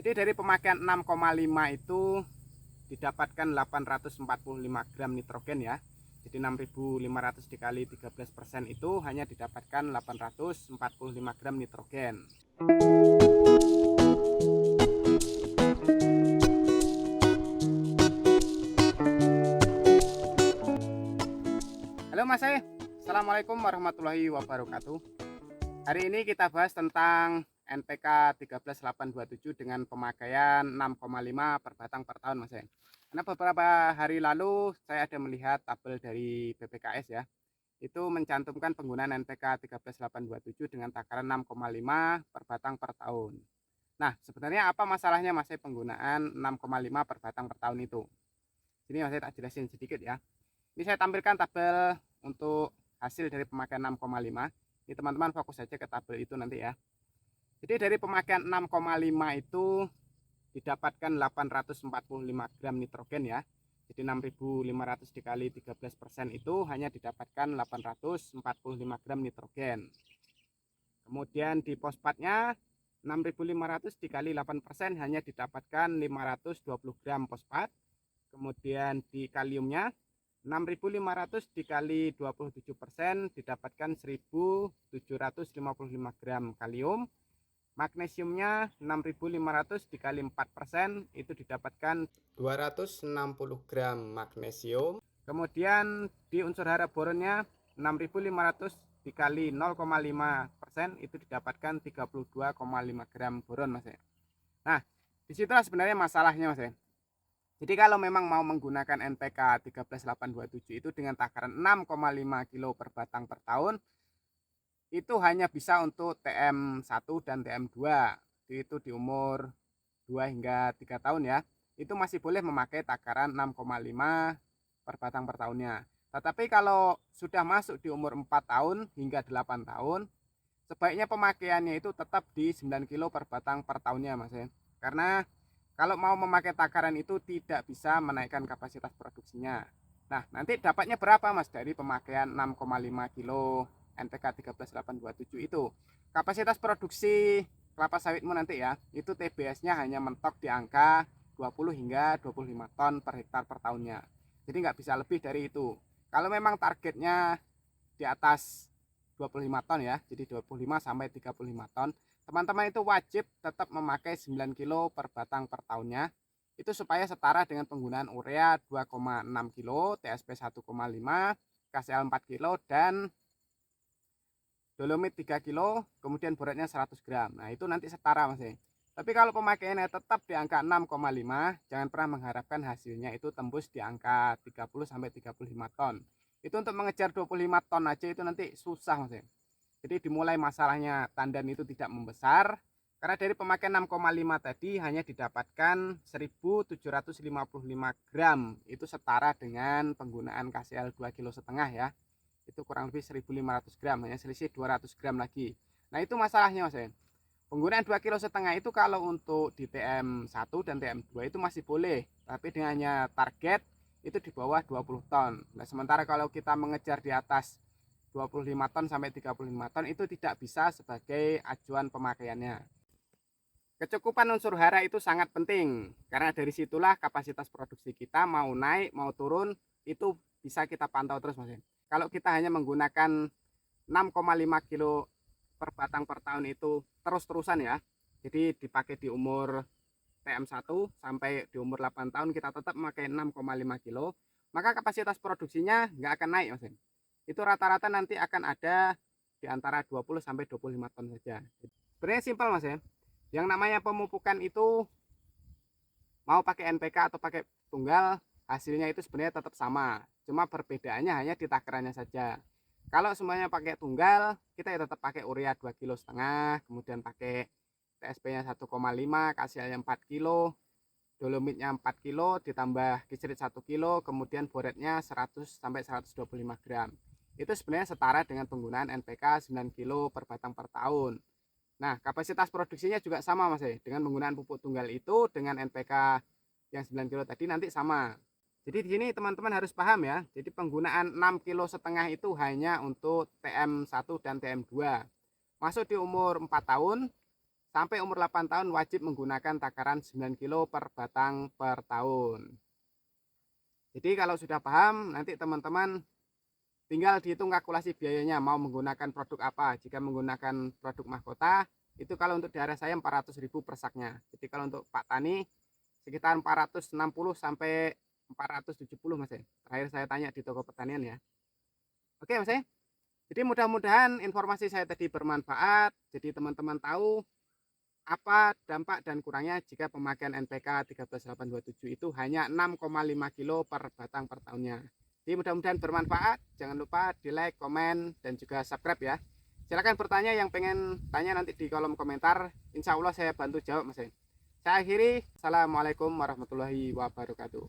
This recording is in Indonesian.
Jadi dari pemakaian 6,5 itu didapatkan 845 gram nitrogen ya. Jadi 6.500 dikali 13% itu hanya didapatkan 845 gram nitrogen. Halo Mas Assalamualaikum warahmatullahi wabarakatuh. Hari ini kita bahas tentang NPK 13827 dengan pemakaian 6,5 per batang per tahun Mas. Karena beberapa hari lalu saya ada melihat tabel dari BPKS ya. Itu mencantumkan penggunaan NPK 13827 dengan takaran 6,5 per batang per tahun. Nah, sebenarnya apa masalahnya Mas penggunaan 6,5 per batang per tahun itu? Sini Mas tak jelasin sedikit ya. Ini saya tampilkan tabel untuk hasil dari pemakaian 6,5. Ini teman-teman fokus saja ke tabel itu nanti ya. Jadi dari pemakaian 6,5 itu didapatkan 845 gram nitrogen ya. Jadi 6.500 dikali 13% itu hanya didapatkan 845 gram nitrogen. Kemudian di fosfatnya 6.500 dikali 8% hanya didapatkan 520 gram fosfat. Kemudian di kaliumnya 6.500 dikali 27% didapatkan 1.755 gram kalium. Magnesiumnya 6.500 dikali 4% itu didapatkan 260 gram magnesium. Kemudian di unsur hara boronnya 6.500 dikali 0,5% itu didapatkan 32,5 gram boron Mas. Nah, disitulah sebenarnya masalahnya Mas. Jadi kalau memang mau menggunakan NPK 13827 itu dengan takaran 6,5 kilo per batang per tahun, itu hanya bisa untuk TM1 dan TM2. Itu di umur 2 hingga 3 tahun ya. Itu masih boleh memakai takaran 6,5 per batang per tahunnya. Tetapi kalau sudah masuk di umur 4 tahun hingga 8 tahun, sebaiknya pemakaiannya itu tetap di 9 kilo per batang per tahunnya Mas ya. Karena kalau mau memakai takaran itu tidak bisa menaikkan kapasitas produksinya. Nah, nanti dapatnya berapa Mas dari pemakaian 6,5 kilo NPK 13827 itu? Kapasitas produksi kelapa sawitmu nanti ya, itu TBS-nya hanya mentok di angka 20 hingga 25 ton per hektar per tahunnya. Jadi nggak bisa lebih dari itu. Kalau memang targetnya di atas 25 ton ya, jadi 25 sampai 35 ton, teman-teman itu wajib tetap memakai 9 kilo per batang per tahunnya. Itu supaya setara dengan penggunaan urea 2,6 kilo, TSP 1,5, KCl 4 kilo, dan dolomit 3 kilo, kemudian boratnya 100 gram. Nah itu nanti setara Mas. Tapi kalau pemakaiannya tetap di angka 6,5, jangan pernah mengharapkan hasilnya itu tembus di angka 30 sampai 35 ton. Itu untuk mengejar 25 ton aja itu nanti susah Mas. Jadi dimulai masalahnya tandan itu tidak membesar, karena dari pemakaian 6,5 tadi hanya didapatkan 1.755 gram. Itu setara dengan penggunaan KCl 2,5 kilo ya. Itu kurang lebih 1.500 gram, hanya selisih 200 gram lagi. Nah itu masalahnya Mas. Penggunaan 2,5 kilo itu kalau untuk di TM1 dan TM2 itu masih boleh, tapi dengannya target itu di bawah 20 ton. Nah sementara kalau kita mengejar di atas 25 ton sampai 35 ton itu tidak bisa sebagai acuan pemakaiannya. Kecukupan unsur hara itu sangat penting, karena dari situlah kapasitas produksi kita mau naik mau turun itu bisa kita pantau terus Mas. Kalau kita hanya menggunakan 6,5 kilo per batang per tahun itu terus-terusan ya, jadi dipakai di umur TM1 sampai di umur 8 tahun kita tetap memakai 6,5 kilo, maka kapasitas produksinya nggak akan naik Mas. Itu rata-rata nanti akan ada di antara 20 sampai 25 ton saja. Sebenarnya simpel Mas ya. Yang namanya pemupukan itu mau pakai NPK atau pakai tunggal, hasilnya itu sebenarnya tetap sama. Cuma perbedaannya hanya di takarannya saja. Kalau semuanya pakai tunggal, kita ya tetap pakai urea 2,5 kilo, kemudian pakai TSP-nya 1,5, KCl-nya 4 kilo, dolomitnya 4 kilo, ditambah kicrit 1 kilo, kemudian boretnya 100 sampai 125 gram. Itu sebenarnya setara dengan penggunaan NPK 9 kilo per batang per tahun. Nah, kapasitas produksinya juga sama Mas dengan penggunaan pupuk tunggal itu dengan NPK yang 9 kilo tadi nanti sama. Jadi di sini teman-teman harus paham ya. Jadi penggunaan 6,5 kilo itu hanya untuk TM1 dan TM2. Masuk di umur 4 tahun sampai umur 8 tahun wajib menggunakan takaran 9 kilo per batang per tahun. Jadi kalau sudah paham, nanti teman-teman tinggal dihitung kalkulasi biayanya mau menggunakan produk apa. Jika menggunakan produk mahkota, itu kalau untuk daerah saya 400.000 per saknya. Jadi kalau untuk Pak Tani sekitar 460 sampai 470 Mas. Terakhir saya tanya di toko pertanian ya. Oke Mas. Jadi mudah-mudahan informasi saya tadi bermanfaat. Jadi teman-teman tahu apa dampak dan kurangnya jika pemakaian NPK 13827 itu hanya 6,5 kilo per batang per tahunnya. Jadi mudah-mudahan bermanfaat. Jangan lupa di like, komen, dan juga subscribe ya. Silahkan bertanya yang pengen tanya nanti di kolom komentar. Insya Allah saya bantu jawab Mas. Saya akhiri. Assalamualaikum warahmatullahi wabarakatuh.